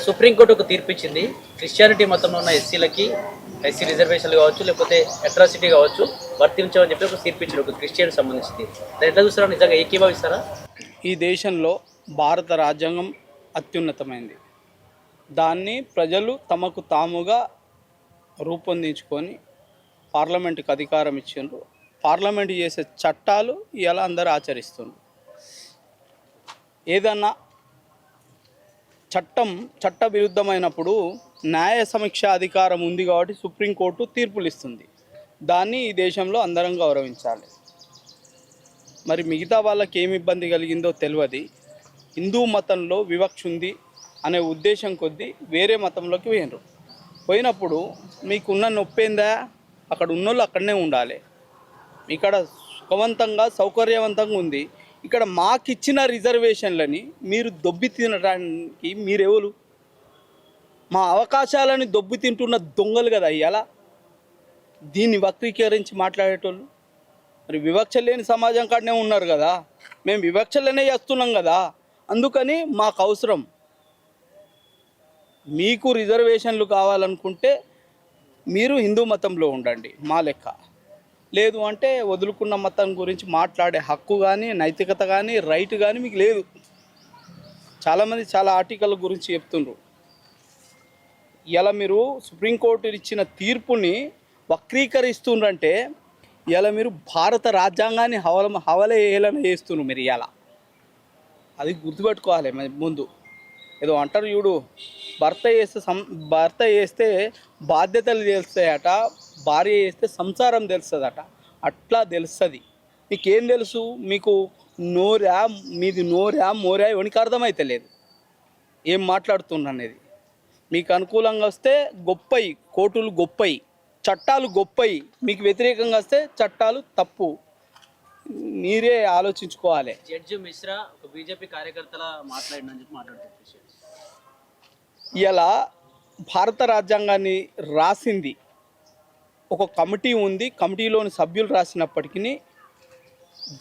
Supreme court ఒక తీర్పు ఇచ్చింది. క్రిస్టియానిటీ మతంలో ఉన్న ఎస్సీలకి ఎస్సీ రిజర్వేషన్లు కావచ్చు, లేకపోతే అట్రాసిటీ కావచ్చు వర్తించమని చెప్పి ఒక తీర్పు ఇచ్చారు, ఒక క్రిస్టియన్ సంబంధించింది. దాన్ని ఎట్లా చూస్తారా? నిజంగా ఏకీభవిస్తారా? ఈ దేశంలో భారత రాజ్యాంగం అత్యున్నతమైంది. దాన్ని ప్రజలు తమకు తాముగా రూపొందించుకొని పార్లమెంటుకి అధికారం ఇచ్చిండ్రు. పార్లమెంటు చేసే చట్టాలు ఇలా అందరూ ఆచరిస్తున్నారు. ఏదన్నా చట్ట విరుద్ధమైనప్పుడు న్యాయ సమీక్ష అధికారం ఉంది కాబట్టి సుప్రీంకోర్టు తీర్పులు ఇస్తుంది. దాన్ని ఈ దేశంలో అందరం గౌరవించాలి. మరి మిగతా వాళ్ళకి ఏమి ఇబ్బంది కలిగిందో తెలియదు. హిందూ మతంలో వివక్ష ఉంది అనే ఉద్దేశం కొద్దీ వేరే మతంలోకి పోయినప్పుడు మీకున్న నొప్పేందా? అక్కడ ఉన్నోళ్ళు అక్కడనే ఉండాలి. ఇక్కడ సుఖవంతంగా సౌకర్యవంతంగా ఉంది. ఇక్కడ మాకిచ్చిన రిజర్వేషన్లని మీరు దొబ్బి తినడానికి మీరెవరు? మా అవకాశాలని దొబ్బి తింటున్న దొంగలు కదా ఇవాళ దీన్ని వక్రీకరించి మాట్లాడేటోళ్ళు. మరి వివక్ష లేని సమాజం కాడనే ఉన్నారు కదా, మేము వివక్షలనే చేస్తున్నాం కదా, అందుకని మాకు అవసరం. మీకు రిజర్వేషన్లు కావాలనుకుంటే మీరు హిందూ మతంలో ఉండండి మా లెక్క. లేదు అంటే వదులుకున్న మతం గురించి మాట్లాడే హక్కు కానీ, నైతికత కానీ, రైట్ కానీ మీకు లేదు. చాలామంది చాలా ఆర్టికల్ గురించి చెప్తుండ్రు. ఇలా మీరు సుప్రీంకోర్టు ఇచ్చిన తీర్పుని వక్రీకరిస్తుండ్రంటే ఇలా మీరు భారత రాజ్యాంగాన్ని హవలేయాలని చేస్తున్నారు మీరు. ఇలా అది గుర్తుపెట్టుకోవాలి. ముందు ఏదో అంటారు చూడు, భర్త చేస్తే బాధ్యతలు తెలుస్తాయట, భార్య చేస్తే సంసారం తెలుస్తుందట. అట్లా తెలుస్తుంది. మీకేం తెలుసు? మీకు మీది నోరా మోరా ఎవరికి అర్థమైతే లేదు ఏం మాట్లాడుతున్నా అనేది. మీకు అనుకూలంగా వస్తే గొప్పయి కోర్టులు, గొప్పయి చట్టాలు, గొప్పయి. మీకు వ్యతిరేకంగా వస్తే చట్టాలు తప్పు. మీరే ఆలోచించుకోవాలి. జడ్జి మిశ్రా ఒక బీజేపీ కార్యకర్తల మాట్లాడినని చెప్పి మాట్లాడుతున్నారు. ఇలా భారత రాజ్యాంగాన్ని రాసింది ఒక కమిటీ ఉంది. కమిటీలోని సభ్యులు రాసినప్పటికీ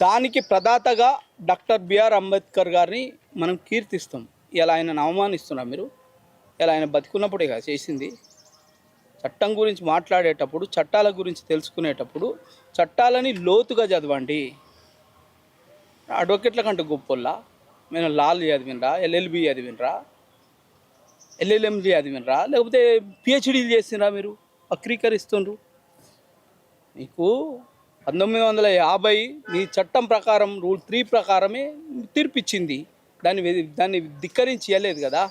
దానికి ప్రదాతగా డాక్టర్ బిఆర్ అంబేద్కర్ గారిని మనం కీర్తిస్తాం. ఇలా ఆయనను అవమానిస్తున్నాం మీరు. ఇలా ఆయన బతికున్నప్పుడే కదా చేసింది. చట్టం గురించి మాట్లాడేటప్పుడు, చట్టాల గురించి తెలుసుకునేటప్పుడు చట్టాలని లోతుగా చదవండి. అడ్వకేట్ల కంటే గొప్పల్లా మేము లాలు చదివినరా, ఎల్ఎల్బి చదివినరా, ఎల్ఎల్ఎంజీ చదివినరా, లేకపోతే పిహెచ్డీలు చేసినరా? మీరు వక్రీకరిస్తుండ్రు. మీకు 1950 మీ చట్టం ప్రకారం రూల్ 3 ప్రకారమే తీర్పిచ్చింది. దాన్ని ధిక్కరించి ఇవ్వలేదు కదా.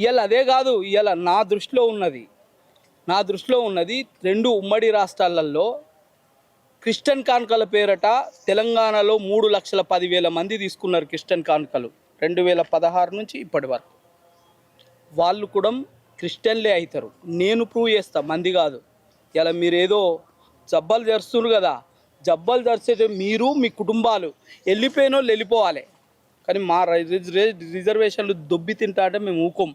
ఇవాళ అదే కాదు, ఇవాళ నా దృష్టిలో ఉన్నది 2 ఉమ్మడి రాష్ట్రాలలో క్రిస్టియన్ కానుకల పేరట తెలంగాణలో 3,10,000 మంది తీసుకున్నారు క్రిస్టియన్ కానుకలు 2016 నుంచి ఇప్పటి వరకు. వాళ్ళు కూడా క్రిస్టియన్లే అవుతారు. నేను ప్రూవ్ చేస్తా, మంది కాదు. ఇలా మీరేదో జబ్బలు జరుస్తున్నారు కదా, జబ్బలు జరిస్తే మీరు మీ కుటుంబాలు వెళ్ళిపోయిన వాళ్ళు వెళ్ళిపోవాలి. కానీ మా రిజర్వేషన్లు దొబ్బి తింటాంటే మేము ఊకోం.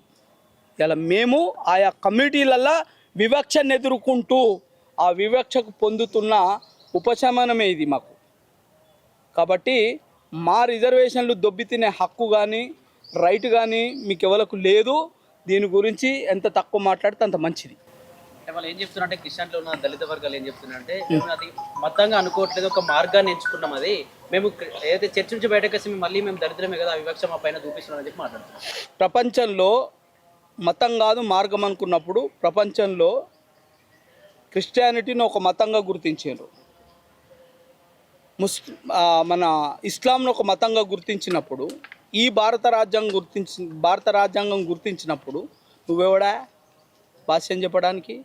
ఇలా మేము ఆయా కమ్యూనిటీలల్లో వివక్షను ఎదుర్కొంటూ ఆ వివక్షకు పొందుతున్న ఉపశమనమే ఇది మాకు. కాబట్టి మా రిజర్వేషన్లు దొబ్బి తినే హక్కు కానీ, రైట్ కానీ మీకు ఎవరికి లేదు. దీని గురించి ఎంత తక్కువ మాట్లాడితే అంత మంచిది. అంటే వాళ్ళు ఏం చెప్తున్నారంటే, క్రిస్టియన్లో ఉన్న దళిత వర్గాలు ఏం చెప్తున్నారంటే, మేము అది మతంగా అనుకోవట్లేదు, ఒక మార్గాన్ని ఎంచుకున్నాం. అది మేము ఏదైతే చర్చ నుంచి బయటకు వస్తే మేము దళితులమే కదా, ఆ వివక్ష మా పైన చూపిస్తున్నామని చెప్పి మాట్లాడుతున్నాం. ప్రపంచంలో మతం కాదు మార్గం అనుకున్నప్పుడు ప్రపంచంలో క్రిస్టియానిటీని ఒక మతంగా గుర్తించారు. మన ఇస్లాంను ఒక మతంగా గుర్తించినప్పుడు, ఈ భారత రాజ్యాంగం గుర్తించినప్పుడు నువ్వెవడా భాష్యం చెప్పడానికి?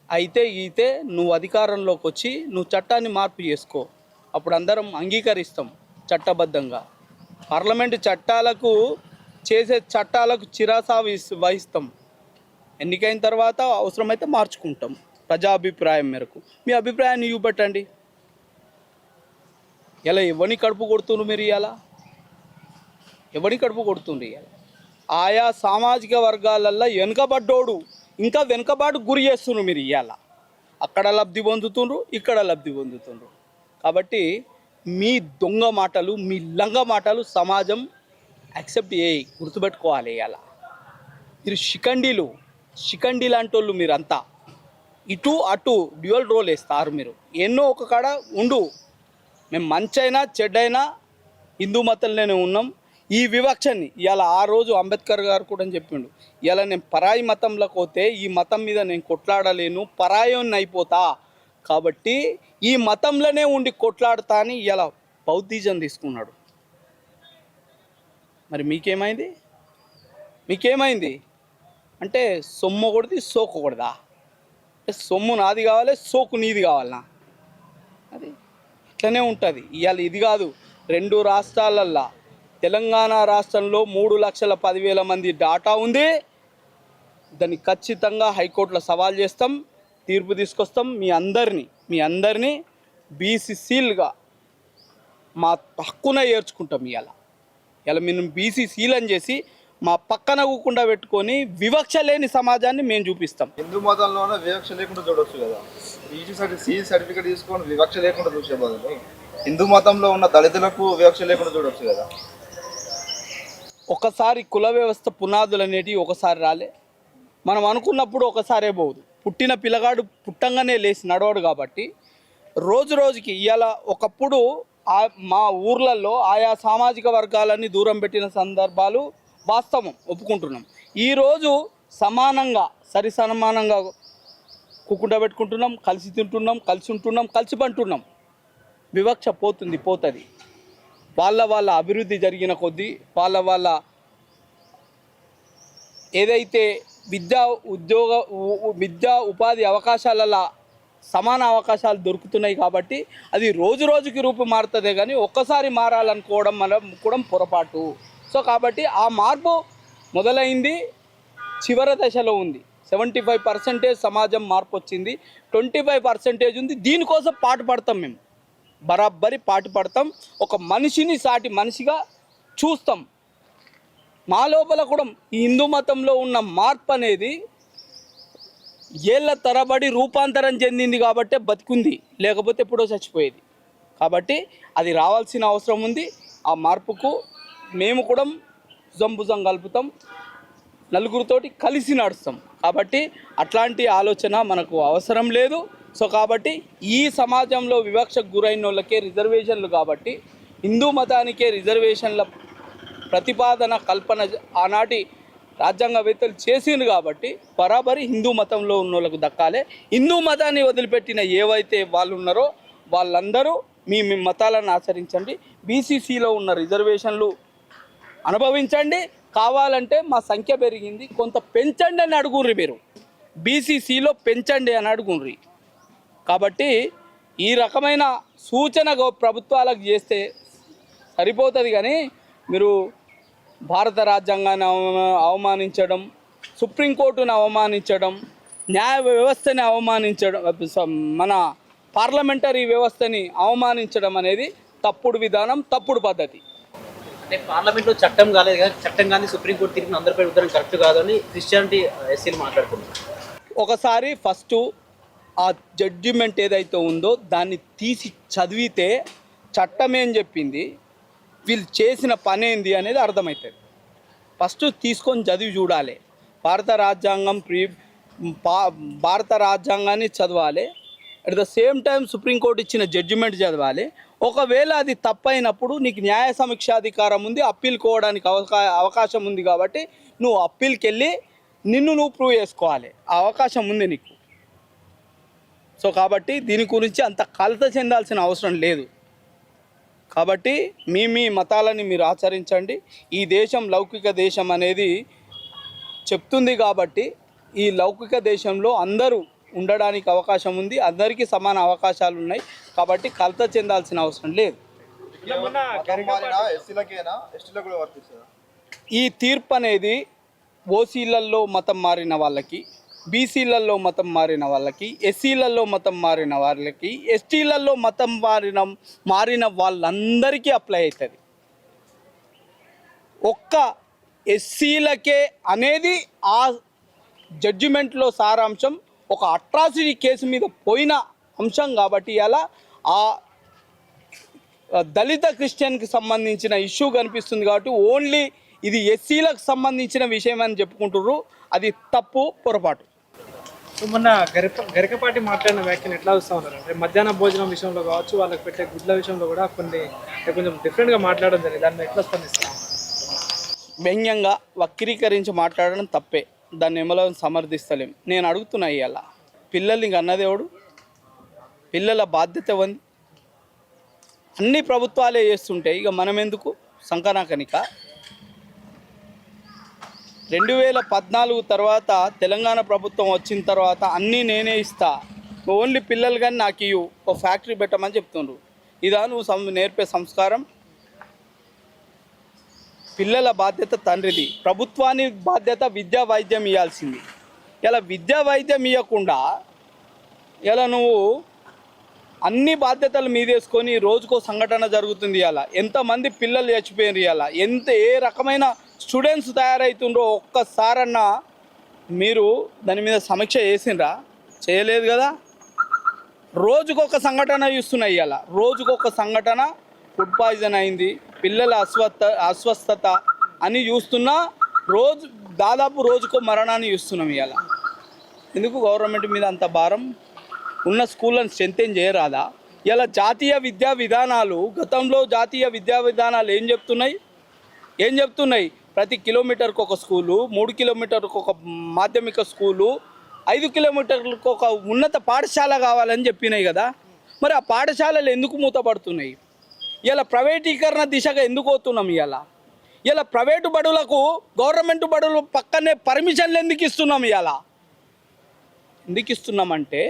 అయితే నువ్వు అధికారంలోకి వచ్చి నువ్వు చట్టాన్ని మార్పు చేసుకో. అప్పుడు అందరం అంగీకరిస్తాం చట్టబద్ధంగా. పార్లమెంటు చేసే చట్టాలకు చిరాసా వహిస్తాం. ఎన్నికైన తర్వాత అవసరమైతే మార్చుకుంటాం ప్రజాభిప్రాయం మేరకు. మీ అభిప్రాయాన్ని చూపెట్టండి. ఇలా ఎవరిని కడుపు కొడుతున్నారు మీరు? ఎవరిని కడుపు కొడుతుండ్రు? ఆయా సామాజిక వర్గాలల్లో వెనుకబడ్డోడు ఇంకా వెనుకబాటు గురి చేస్తున్నారు మీరు. అక్కడ లబ్ధి పొందుతుండ్రు, ఇక్కడ లబ్ధి పొందుతుండ్రు. కాబట్టి మీ దొంగ మాటలు, మీ లంగ మాటలు సమాజం యాక్సెప్ట్ చేయి, గుర్తుపెట్టుకోవాలి. మీరు శిఖండి లాంటి వాళ్ళు మీరంతా ఇటు అటు డ్యూయల్ రోల్ వేస్తారు మీరు. ఎన్నో ఒక కాడ ఉండు, మేము మంచైనా చెడ్డైనా హిందూ మతంలోనే ఉన్నాం. ఈ వివక్షని ఇవాళ ఆ రోజు అంబేద్కర్ గారు కూడా చెప్పిండు, ఇవాళ నేను పరాయి మతంలోకి పోతే ఈ మతం మీద నేను కొట్లాడలేను, పరాయోన్ని అయిపోతా, కాబట్టి ఈ మతంలోనే ఉండి కొట్లాడతా అని ఇలా బౌద్ధిజం తీసుకున్నాడు. మరి మీకేమైంది అంటే సొమ్ము ఒకటిది సోకు ఒకటిదా? సొమ్ము నాది కావాలి, సోకు నీది కావాలనా? అది ఇట్లనే ఉంటుంది. ఇవాళ ఇది కాదు, 2 రాష్ట్రాలల్లో తెలంగాణ రాష్ట్రంలో 3,10,000 మంది డాటా ఉంది. దాన్ని ఖచ్చితంగా హైకోర్టులో సవాల్ చేస్తాం, తీర్పు తీసుకొస్తాం. మీ అందరినీ బీసీసీలుగా మా హక్కున ఏర్చుకుంటాం. ఇలా మేము బీసీసీలు అని చేసి మా పక్కన కూకుండా పెట్టుకొని వివక్ష లేని సమాజాన్ని మేము చూపిస్తాం. హిందూ మతంలోనే వివక్ష లేకుండా చూడవచ్చు కదా. సి సర్టిఫికేట్ తీసుకొని వివక్ష లేకుండా చూసే బదులు హిందూ మతంలో ఉన్న దళితులకు వివక్ష లేకుండా చూడవచ్చు కదా. ఒకసారి కుల వ్యవస్థ పునాదులు అనేటివి ఒకసారి రాలే, మనం అనుకున్నప్పుడు ఒకసారే పోదు. పుట్టిన పిల్లగాడు పుట్టంగానే లేచి నడవడు. కాబట్టి రోజు రోజుకి ఇవాళ ఒకప్పుడు మా ఊర్లలో ఆయా సామాజిక వర్గాలన్నీ దూరం పెట్టిన సందర్భాలు వాస్తవం, ఒప్పుకుంటున్నాం. ఈరోజు సమానంగా సమానంగా కుక్కుంట పెట్టుకుంటున్నాం, కలిసి తింటున్నాం, కలిసి ఉంటున్నాం, కలిసి పంటున్నాం. వివక్ష పోతుంది. వాళ్ళ అభివృద్ధి జరిగిన కొద్దీ వాళ్ళ ఏదైతే విద్యా ఉపాధి అవకాశాలలో సమాన అవకాశాలు దొరుకుతున్నాయి. కాబట్టి అది రోజు రోజుకి రూపు మారుతుందే కానీ ఒక్కసారి మారాలనుకోవడం మనం కూడా పొరపాటు. సో కాబట్టి ఆ మార్పు మొదలైంది, చివరి దశలో ఉంది. 75% సమాజం మార్పు వచ్చింది, 25% ఉంది. దీనికోసం పాటుపడతాం, మేము బరాబరి పాటుపడతాం. ఒక మనిషిని సాటి మనిషిగా చూస్తాం. మా లోపల కూడా ఈ హిందూ మతంలో ఉన్న మార్పు అనేది ఏళ్ళ తరబడి రూపాంతరం చెందింది కాబట్టే బతికుంది, లేకపోతే ఎప్పుడో చచ్చిపోయేది. కాబట్టి అది రావాల్సిన అవసరం ఉంది. ఆ మార్పుకు మేము కూడా భుజం కలుపుతాం, నలుగురితోటి కలిసి నడుస్తాం. కాబట్టి అట్లాంటి ఆలోచన మనకు అవసరం లేదు. సో కాబట్టి ఈ సమాజంలో వివక్షకు గురైన వాళ్ళకే రిజర్వేషన్లు, కాబట్టి హిందూ మతానికే రిజర్వేషన్ల ప్రతిపాదన కల్పన ఆనాటి రాజ్యాంగవేత్తలు చేసింది. కాబట్టి బరాబరి హిందూ మతంలో ఉన్న వాళ్ళకు దక్కాలి. హిందూ మతాన్ని వదిలిపెట్టిన ఏవైతే వాళ్ళు ఉన్నారో వాళ్ళందరూ మీ మతాలను ఆచరించండి, బీసీసీలో ఉన్న రిజర్వేషన్లు అనుభవించండి. కావాలంటే మా సంఖ్య పెరిగింది, కొంత పెంచండి అని అడుగుర్రి, మీరు బీసీసీలో పెంచండి అని అడుగుర్రి. కాబట్టి ఈ రకమైన సూచన ప్రభుత్వాలకు చేస్తే సరిపోతుంది. కానీ మీరు భారత రాజ్యాంగాన్ని అవమానించడం, సుప్రీంకోర్టును అవమానించడం, న్యాయ వ్యవస్థని అవమానించడం, మన పార్లమెంటరీ వ్యవస్థని అవమానించడం అనేది తప్పుడు విధానం, తప్పుడు పద్ధతి. అంటే పార్లమెంట్లో చట్టం కాలేదు కదా, చట్టం కానీ సుప్రీంకోర్టు తీర్పుని అందరిపై ఉత్తరం కరెక్ట్ కాదని క్రిస్టియానిటీ ఎస్సీలు మాట్లాడుతున్నారు. ఒకసారి ఫస్ట్ ఆ జడ్జిమెంట్ ఏదైతే ఉందో దాన్ని తీసి చదివితే చట్టం ఏం చెప్పింది, వీళ్ళు చేసిన పని ఏంది అనేది అర్థమవుతుంది. ఫస్ట్ తీసుకొని చదివి చూడాలి. భారత రాజ్యాంగాన్ని చదవాలి, at the same time supreme court ఇచ్చిన జడ్జిమెంట్ చదవాలి. ఒకవేళ అది తప్పైనప్పుడు నీకు న్యాయ సమీక్షాధికారం ఉంది, అప్పీల్ కోవడానికి అవకాశం ఉంది. కాబట్టి నువ్వు అప్పీల్కి వెళ్ళి నువ్వు ప్రూవ్ చేసుకోవాలి, ఆ అవకాశం ఉంది నీకు. సో కాబట్టి దీని గురించి అంత కలత చెందాల్సిన అవసరం లేదు. కాబట్టి మీ మతాలని మీరు ఆచరించండి. ఈ దేశం లౌకిక దేశం అనేది చెప్తుంది. కాబట్టి ఈ లౌకిక దేశంలో అందరూ ఉండడానికి అవకాశం ఉంది, అందరికీ సమాన అవకాశాలు ఉన్నాయి. కాబట్టి కలత చెందాల్సిన అవసరం లేదు. ఈ తీర్పు అనేది ఓసీలలో మతం మారిన వాళ్ళకి, బీసీలలో మతం మారిన వాళ్ళకి, ఎస్సీలలో మతం మారిన వాళ్ళకి, ఎస్టీలలో మతం మారిన వాళ్ళందరికీ అప్లై అవుతుంది. ఒక్క ఎస్సీలకే అనేది ఆ జడ్జిమెంట్లో సారాంశం. ఒక అట్రాసిటీ కేసు మీద పోయిన అంశం కాబట్టి అలా ఆ దళిత క్రిస్టియన్కి సంబంధించిన ఇష్యూ కనిపిస్తుంది. కాబట్టి ఓన్లీ ఇది ఎస్సీలకు సంబంధించిన విషయం అని చెప్పుకుంటుర్రు. అది తప్పు, పొరపాటు. సో మొన్న గరికపాటి మాట్లాడిన వ్యాఖ్యలు ఎట్లా వస్తూ ఉన్నారు అంటే మధ్యాహ్న భోజనం విషయంలో కావచ్చు, వాళ్ళకి పెట్టే గుడ్ల విషయంలో కూడా కొంచెం డిఫరెంట్గా మాట్లాడడం జరిగింది. దాన్ని ఎట్లా స్పందిస్తారు? వ్యంగ్యంగా వక్రీకరించి మాట్లాడడం తప్పే, దాన్ని ఎమలో సమర్థిస్తలేం. నేను అడుగుతున్నా, ఇవాళ పిల్లల్ని అన్నదేవుడు, పిల్లల బాధ్యత ఉంది. అన్ని ప్రభుత్వాలే చేస్తుంటే ఇక మనం ఎందుకు సంకనాకనిక? 2014 తర్వాత తెలంగాణ ప్రభుత్వం వచ్చిన తర్వాత అన్నీ నేనే ఇస్తా, ఓన్లీ పిల్లలు కానీ నాకు ఇవ్వు, ఒక ఫ్యాక్టరీ పెట్టమని చెప్తుండ్రు. ఇదా నువ్వు నేర్పే సంస్కారం? పిల్లల బాధ్యత తండ్రిది, ప్రభుత్వాన్ని బాధ్యత విద్యా వైద్యం ఇవ్వాల్సింది. ఇలా విద్యా వైద్యం ఇవ్వకుండా ఇలా నువ్వు అన్ని బాధ్యతలు మీదేసుకొని రోజుకో సంఘటన జరుగుతుంది. ఇలా ఎంతమంది పిల్లలు చచ్చిపోయారు, ఇలా ఏ రకమైన స్టూడెంట్స్ తయారవుతుండ్రో ఒక్కసారన్నా మీరు దాని మీద సమీక్ష చేసిండ్రా? చేయలేదు కదా. రోజుకొక సంఘటన చూస్తున్నాయి. ఇలా రోజుకొక సంఘటన, ఫుడ్ పాయిజన్ అయింది, పిల్లల అస్వస్థత అని చూస్తున్నా, దాదాపు రోజుకో మరణాన్ని చూస్తున్నాం. ఇలా ఎందుకు గవర్నమెంట్ మీద అంత భారం? ఉన్న స్కూళ్ళని స్ట్రెంథెన్ చేయరాదా? ఇలా జాతీయ విద్యా విధానాలు, గతంలో జాతీయ విద్యా విధానాలు ఏం చెప్తున్నాయి? ప్రతి కిలోమీటర్కి ఒక స్కూలు, 3 కిలోమీటర్లకు ఒక మాధ్యమిక స్కూలు, 5 కిలోమీటర్లకు ఒక ఉన్నత పాఠశాల కావాలని చెప్పినాయి కదా. మరి ఆ పాఠశాలలు ఎందుకు మూతపడుతున్నాయి? ఇలా ప్రైవేటీకరణ దిశగా ఎందుకు పోతున్నాం? ఇలా ప్రైవేటు బడులకు గవర్నమెంట్ బడులు పక్కనే పర్మిషన్లు ఎందుకు ఇస్తున్నాం? ఎందుకు ఇస్తున్నామంటే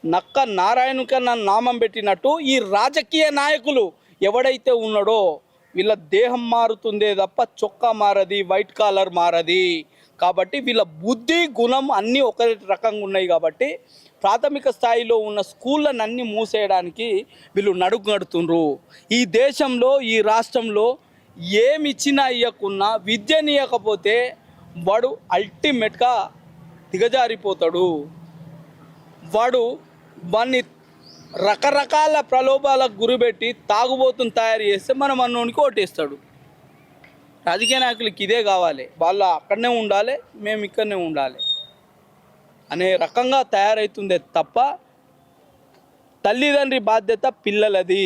నక్క నారాయణకన్నా నామం పెట్టినట్టు ఈ రాజకీయ నాయకులు ఎవడైతే ఉన్నాడో వీళ్ళ దేహం మారుతుందే తప్ప చొక్కా మారది, వైట్ కాలర్ మారది. కాబట్టి వీళ్ళ బుద్ధి గుణం అన్నీ ఒక రకంగా ఉన్నాయి. కాబట్టి ప్రాథమిక స్థాయిలో ఉన్న స్కూళ్ళను అన్నీ మూసేయడానికి వీళ్ళు నడుతుండ్రు. ఈ దేశంలో, ఈ రాష్ట్రంలో ఏమి ఇచ్చినా ఇవ్వకున్నా విద్యని ఇవ్వకపోతే వాడు అల్టిమేట్గా దిగజారిపోతాడు. వాడిని రకరకాల ప్రలోభాలకు గురిపెట్టి తాగుబోతుని తయారు చేస్తే మనం అన్నోనికి ఓటేస్తాడు. రాజకీయ నాయకులకి ఇదే కావాలి, వాళ్ళు అక్కడనే ఉండాలి, మేము ఇక్కడనే ఉండాలి అనే రకంగా తయారవుతుందే తప్ప తల్లిదండ్రి బాధ్యత పిల్లలది.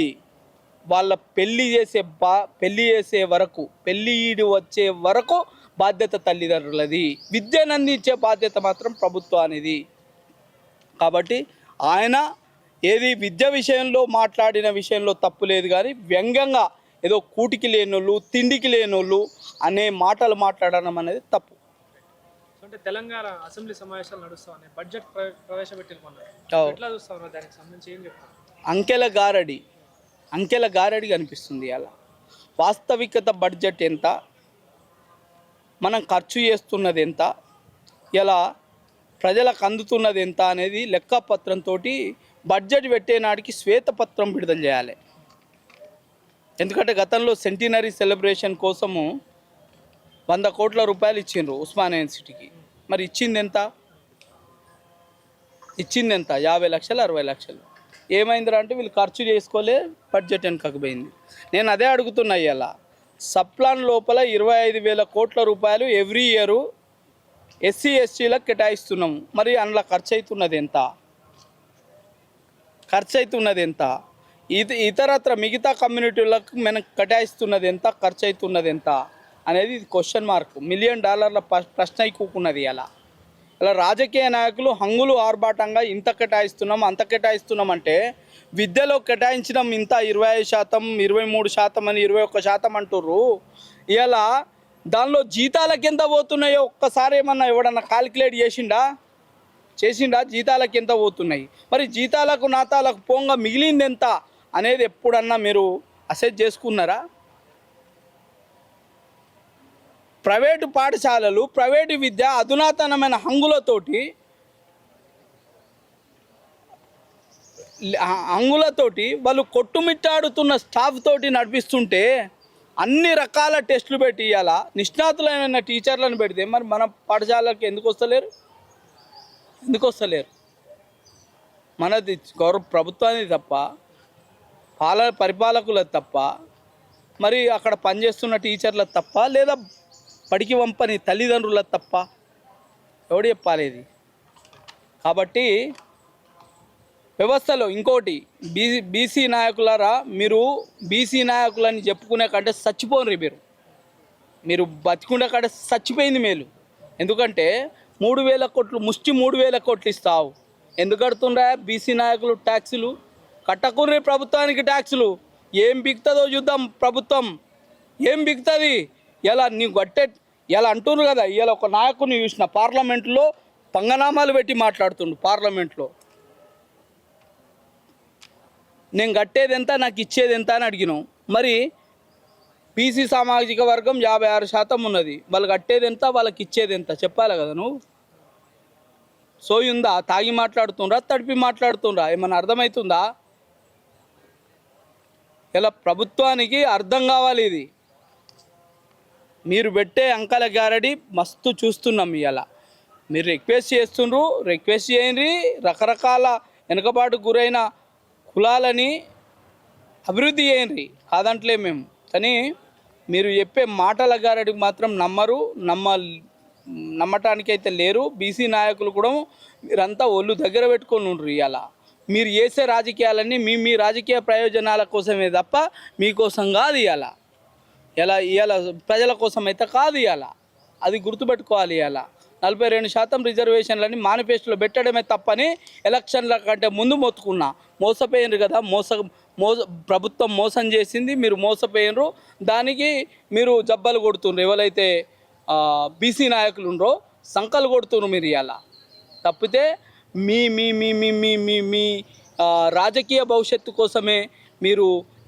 వాళ్ళ పెళ్ళి చేసే వరకు, పెళ్ళి ఈడు వచ్చే వరకు బాధ్యత తల్లిదండ్రులది. విద్యను అందించే బాధ్యత మాత్రం ప్రభుత్వానిది. కాబట్టి ఆయన ఏది విద్య విషయంలో మాట్లాడిన విషయంలో తప్పు లేదు, కానీ వ్యంగ్యంగా ఏదో కూటికి లేనోళ్ళు, తిండికి లేనోళ్ళు అనే మాటలు మాట్లాడడం అనేది తప్పు. అంటే తెలంగాణ అసెంబ్లీ సమావేశాలు నడుస్తామని బడ్జెట్ ప్రవేశపెట్టిన ఎట్లా చూస్తా ఉన్నారు? దానికి సంబంధించి ఏం చెప్తారు? అంకెల గారడి కనిపిస్తుంది. అలా వాస్తవికత బడ్జెట్ ఎంత, మనం ఖర్చు చేస్తున్నది ఎంత, ఇలా ప్రజలకు అందుతున్నది ఎంత అనేది లెక్కపత్రంతో బడ్జెట్ పెట్టే నాటికి శ్వేతపత్రం విడుదల చేయాలి. ఎందుకంటే గతంలో సెంటినరీ సెలబ్రేషన్ కోసము 100 కోట్ల రూపాయలు ఇచ్చిండ్రు ఉస్మానియా యూనివర్సిటీకి. మరి ఇచ్చింది ఎంత? 50 లక్షలు, 60 లక్షలు. ఏమైందిరా అంటే వీళ్ళు ఖర్చు చేసుకోలే, బడ్జెట్ వెనకకు పోయింది. నేను అదే అడుగుతున్నా, ఇలా సప్లాన్ లోపల 25,000 కోట్ల రూపాయలు ఎవ్రీ ఇయరు ఎస్సీ ఎస్టీలకు కేటాయిస్తున్నాము. మరి అందులో ఖర్చు అవుతున్నది ఎంత? ఇతరత్ర మిగతా కమ్యూనిటీలకు మనం కేటాయిస్తున్నది ఎంత, ఖర్చు అవుతున్నది ఎంత అనేది క్వశ్చన్ మార్క్, $1 మిలియన్ ప్రశ్న ఎక్కుకున్నది. ఇలా రాజకీయ నాయకులు హంగులు ఆర్భాటంగా ఇంత కేటాయిస్తున్నాం, అంత కేటాయిస్తున్నాం అంటే విద్యలో కేటాయించడం ఇంత 25%, 23% అని 21% అంటుర్రు. ఇలా దానిలో జీతాలకు ఎంత పోతున్నాయో ఒక్కసారి ఏమన్నా ఎవడన్నా కాలిక్యులేట్ చేసిండా జీతాలకు ఎంత పోతున్నాయి? మరి జీతాలకు నాతాలకు పోంగా మిగిలింది ఎంత అనేది ఎప్పుడన్నా మీరు అసెస్ చేసుకున్నారా? ప్రైవేటు పాఠశాలలు, ప్రైవేటు విద్య అధునాతనమైన హంగులతోటి వాళ్ళు కొట్టుమిట్టాడుతున్న స్టాఫ్ తోటి నడిపిస్తుంటే అన్ని రకాల టెస్టులు పెట్టి ఇవ్వాలా, నిష్ణాతులైన టీచర్లను పెడితే మరి మన పాఠశాలకి ఎందుకు వస్తలేరు? మనది ప్రభుత్వానికి తప్ప, పరిపాలకులకు తప్ప, మరి అక్కడ పనిచేస్తున్న టీచర్లకు తప్ప, లేదా పడికి వంపని తల్లిదండ్రుల తప్ప ఎవడు చెప్పాలి ఇది? కాబట్టి వ్యవస్థలో ఇంకోటి బీసీ నాయకులారా, మీరు బీసీ నాయకులని చెప్పుకునే కంటే చచ్చిపోండి. మీరు బతికుండే కంటే చచ్చిపోయింది మేలు. ఎందుకంటే 3,000 కోట్లు ముష్టి 3,000 కోట్లు ఇస్తావు. ఎందుకు కడుతుండ్రా బీసీ నాయకులు ట్యాక్సులు? కట్టకుర్రి ప్రభుత్వానికి ట్యాక్సులు. ఏం బిగుతుందో చూద్దాం. ప్రభుత్వం ఏం బిగుతుంది? ఇలా నీవు కట్టే ఇలా అంటున్నారు కదా. ఇలా ఒక నాయకుని చూసిన పార్లమెంట్లో పంగనామాలు పెట్టి మాట్లాడుతుండు. పార్లమెంట్లో నేను కట్టేది ఎంత, నాకు ఇచ్చేది ఎంత అని అడిగినాం. మరి బీసీ సామాజిక వర్గం 56% ఉన్నది. వాళ్ళు కట్టేది ఎంత, వాళ్ళకి ఇచ్చేది ఎంత చెప్పాలి కదా నువ్వు. సోయుందా? తాగి మాట్లాడుతుండ్రా, తడిపి మాట్లాడుతుండ్రా? ఏమన్నా అర్థమవుతుందా? ఇలా ప్రభుత్వానికి అర్థం కావాలి. ఇది మీరు పెట్టే అంకల గారడి మస్తు చూస్తున్నాం. ఇలా మీరు రిక్వెస్ట్ చేస్తుండ్రు, రిక్వెస్ట్ చేయండి. రకరకాల వెనుకబాటు గురైన కులాలని అభివృద్ధి చేయండి, కాదంటలే మేము. కానీ మీరు చెప్పే మాటల గారడికి మాత్రం నమ్మటానికైతే లేరు. బీసీ నాయకులు కూడా మీరంతా ఒళ్ళు దగ్గర పెట్టుకొని ఉండ్రు. ఇలా మీరు చేసే రాజకీయాలన్నీ మీ రాజకీయ ప్రయోజనాల కోసమే తప్ప మీకోసం కాదు. ఇలా ప్రజల కోసం అయితే కాదు. అది గుర్తుపెట్టుకోవాలి. 42% రిజర్వేషన్లని మేనిఫెస్టోలో పెట్టడమే తప్పని ఎలక్షన్ల కంటే ముందు మొత్తుకున్నా. మోసపోయినరు కదా. ప్రభుత్వం మోసం చేసింది, మీరు మోసపోయినరు. దానికి మీరు జబ్బలు కొడుతుండ్రు. ఎవరైతే బీసీ నాయకులు ఉండరో సంకలు కొడుతున్నారు మీరు. తప్పితే మీ మీ మీ మీ మీ మీ మీ రాజకీయ భవిష్యత్తు కోసమే మీరు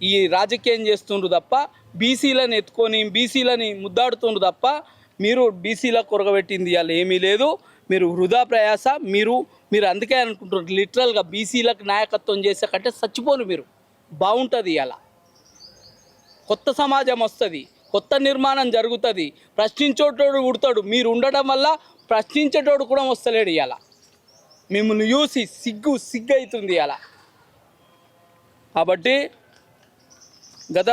ఈ రాజకీయం చేస్తుండ్రు తప్ప, బీసీలను ఎత్తుకొని బీసీలని ముద్దాడుతుండ్రు తప్ప మీరు బీసీల కొరగబెట్టింది ఏమీ లేదు. మీరు వృధా ప్రయాస. మీరు అందుకే అనుకుంటున్నారు లిటరల్గా బీసీలకు నాయకత్వం చేసే కంటే చచ్చిపోను మీరు. బాగుంటుంది. కొత్త సమాజం వస్తుంది, కొత్త నిర్మాణం జరుగుతుంది. ప్రశ్నించేటోడు ఉడతాడు. మీరు ఉండడం వల్ల ప్రశ్నించేటోడు కూడా వస్తలేడు. మిమ్మల్ని చూసి సిగ్గు అవుతుంది. కాబట్టి గత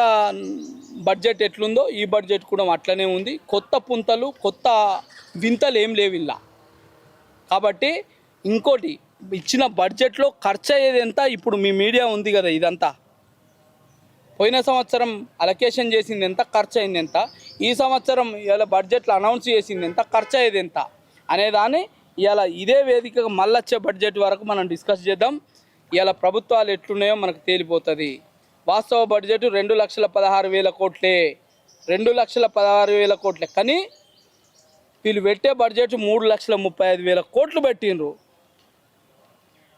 బడ్జెట్ ఎట్లుందో ఈ బడ్జెట్ కూడా అట్లనే ఉంది. కొత్త పుంతలు, కొత్త వింతలు ఏం లేవు ఇలా. కాబట్టి ఇంకోటి, ఇచ్చిన బడ్జెట్లో ఖర్చు అయ్యేది ఎంత? ఇప్పుడు మీ మీడియా ఉంది కదా, ఇదంతా పోయిన సంవత్సరం అలొకేషన్ చేసింది ఎంత, ఖర్చు అయింది ఎంత, ఈ సంవత్సరం ఇలా బడ్జెట్లో అనౌన్స్ చేసింది ఎంత, ఖర్చు అయ్యేది ఎంత అనేదాన్ని ఇలా ఇదే వేదికగా మళ్ళొచ్చే బడ్జెట్ వరకు మనం డిస్కస్ చేద్దాం. ఇలా ప్రభుత్వాలు ఎట్లున్నాయో మనకు తేలిపోతుంది. వాస్తవ బడ్జెట్ 2,16,000 కోట్లే, 2,16,000 కోట్లే. కానీ వీళ్ళు పెట్టే బడ్జెట్ 3,35,000 కోట్లు పెట్టిండ్రు.